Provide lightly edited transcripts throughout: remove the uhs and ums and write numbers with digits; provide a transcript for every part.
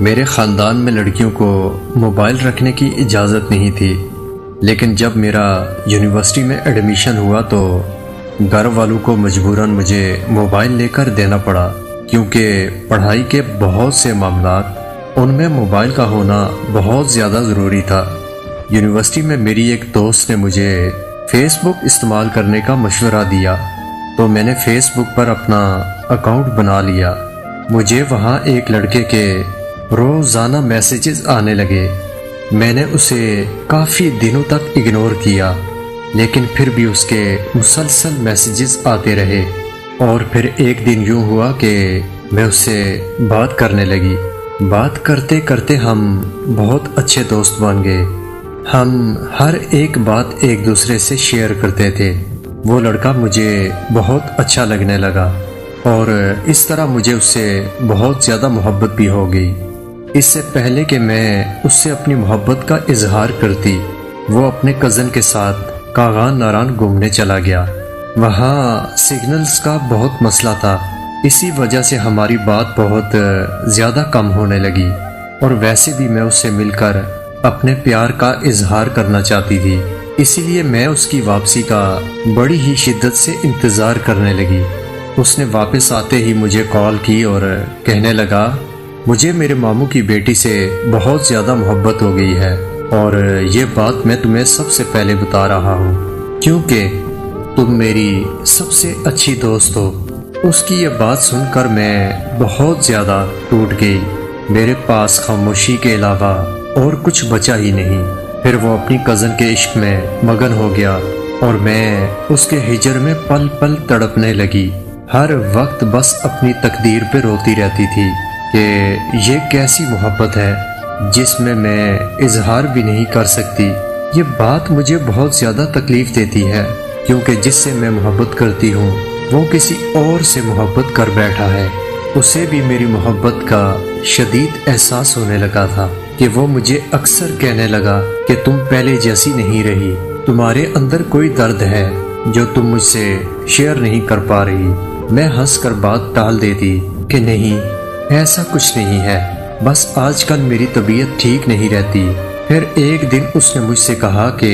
میرے خاندان میں لڑکیوں کو موبائل رکھنے کی اجازت نہیں تھی، لیکن جب میرا یونیورسٹی میں ایڈمیشن ہوا تو گھر والوں کو مجبوراً مجھے موبائل لے کر دینا پڑا، کیونکہ پڑھائی کے بہت سے معاملات ان میں موبائل کا ہونا بہت زیادہ ضروری تھا۔ یونیورسٹی میں میری ایک دوست نے مجھے فیس بک استعمال کرنے کا مشورہ دیا، تو میں نے فیس بک پر اپنا اکاؤنٹ بنا لیا۔ مجھے وہاں ایک لڑکے کے روزانہ میسیجز آنے لگے۔ میں نے اسے کافی دنوں تک اگنور کیا، لیکن پھر بھی اس کے مسلسل میسیجز آتے رہے، اور پھر ایک دن یوں ہوا کہ میں اس سے بات کرنے لگی۔ بات کرتے کرتے ہم بہت اچھے دوست بن گئے۔ ہم ہر ایک بات ایک دوسرے سے شیئر کرتے تھے۔ وہ لڑکا مجھے بہت اچھا لگنے لگا، اور اس طرح مجھے اس سے بہت زیادہ محبت بھی ہو گئی۔ اس سے پہلے کہ میں اس سے اپنی محبت کا اظہار کرتی، وہ اپنے کزن کے ساتھ کاغان ناران گھومنے چلا گیا۔ وہاں سگنلز کا بہت مسئلہ تھا، اسی وجہ سے ہماری بات بہت زیادہ کم ہونے لگی، اور ویسے بھی میں اس سے مل کر اپنے پیار کا اظہار کرنا چاہتی تھی۔ اسی لیے میں اس کی واپسی کا بڑی ہی شدت سے انتظار کرنے لگی۔ اس نے واپس آتے ہی مجھے کال کی اور کہنے لگا، مجھے میرے ماموں کی بیٹی سے بہت زیادہ محبت ہو گئی ہے، اور یہ بات میں تمہیں سب سے پہلے بتا رہا ہوں، کیونکہ تم میری سب سے اچھی دوست ہو۔ اس کی یہ بات سن کر میں بہت زیادہ ٹوٹ گئی۔ میرے پاس خاموشی کے علاوہ اور کچھ بچا ہی نہیں۔ پھر وہ اپنی کزن کے عشق میں مگن ہو گیا، اور میں اس کے ہجر میں پل پل تڑپنے لگی۔ ہر وقت بس اپنی تقدیر پہ روتی رہتی تھی کہ یہ کیسی محبت ہے جس میں اظہار بھی نہیں کر سکتی۔ یہ بات مجھے بہت زیادہ تکلیف دیتی ہے، کیونکہ جس سے میں محبت کرتی ہوں وہ کسی اور سے محبت کر بیٹھا ہے۔ اسے بھی میری محبت کا شدید احساس ہونے لگا تھا کہ وہ مجھے اکثر کہنے لگا کہ تم پہلے جیسی نہیں رہی، تمہارے اندر کوئی درد ہے جو تم مجھ سے شیئر نہیں کر پا رہی۔ میں ہنس کر بات ٹال دیتی کہ نہیں، ایسا کچھ نہیں ہے، بس آج کل میری طبیعت ٹھیک نہیں رہتی۔ پھر ایک دن اس نے مجھ سے کہا کہ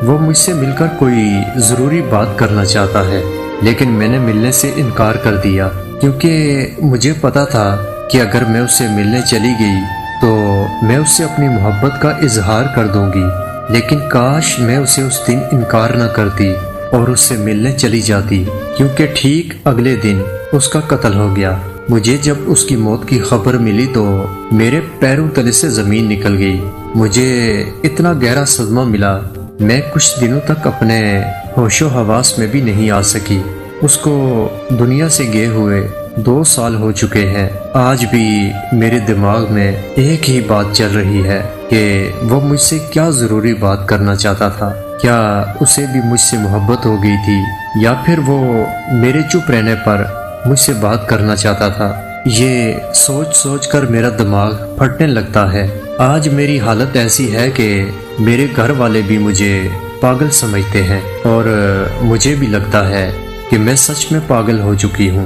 وہ مجھ سے مل کر کوئی ضروری بات کرنا چاہتا ہے، لیکن میں نے ملنے سے انکار کر دیا، کیونکہ مجھے پتا تھا کہ اگر میں اس سے ملنے چلی گئی تو میں اس سے اپنی محبت کا اظہار کر دوں گی۔ لیکن کاش میں اسے اس دن انکار نہ کرتی اور اس سے ملنے چلی جاتی، کیونکہ ٹھیک اگلے دن اس کا قتل ہو گیا۔ مجھے جب اس کی موت کی خبر ملی تو میرے پیروں تلے سے زمین نکل گئی۔ مجھے اتنا گہرا صدمہ ملا، میں کچھ دنوں تک اپنے ہوش و حواس میں بھی نہیں آ سکی۔ اس کو دنیا سے گئے ہوئے 2 سال ہو چکے ہیں۔ آج بھی میرے دماغ میں ایک ہی بات چل رہی ہے کہ وہ مجھ سے کیا ضروری بات کرنا چاہتا تھا۔ کیا اسے بھی مجھ سے محبت ہو گئی تھی، یا پھر وہ میرے چپ رہنے پر مجھ سے بات کرنا چاہتا تھا؟ یہ سوچ سوچ کر میرا دماغ پھٹنے لگتا ہے۔ آج میری حالت ایسی ہے کہ میرے گھر والے بھی مجھے پاگل سمجھتے ہیں، اور مجھے بھی لگتا ہے کہ میں سچ میں پاگل ہو چکی ہوں۔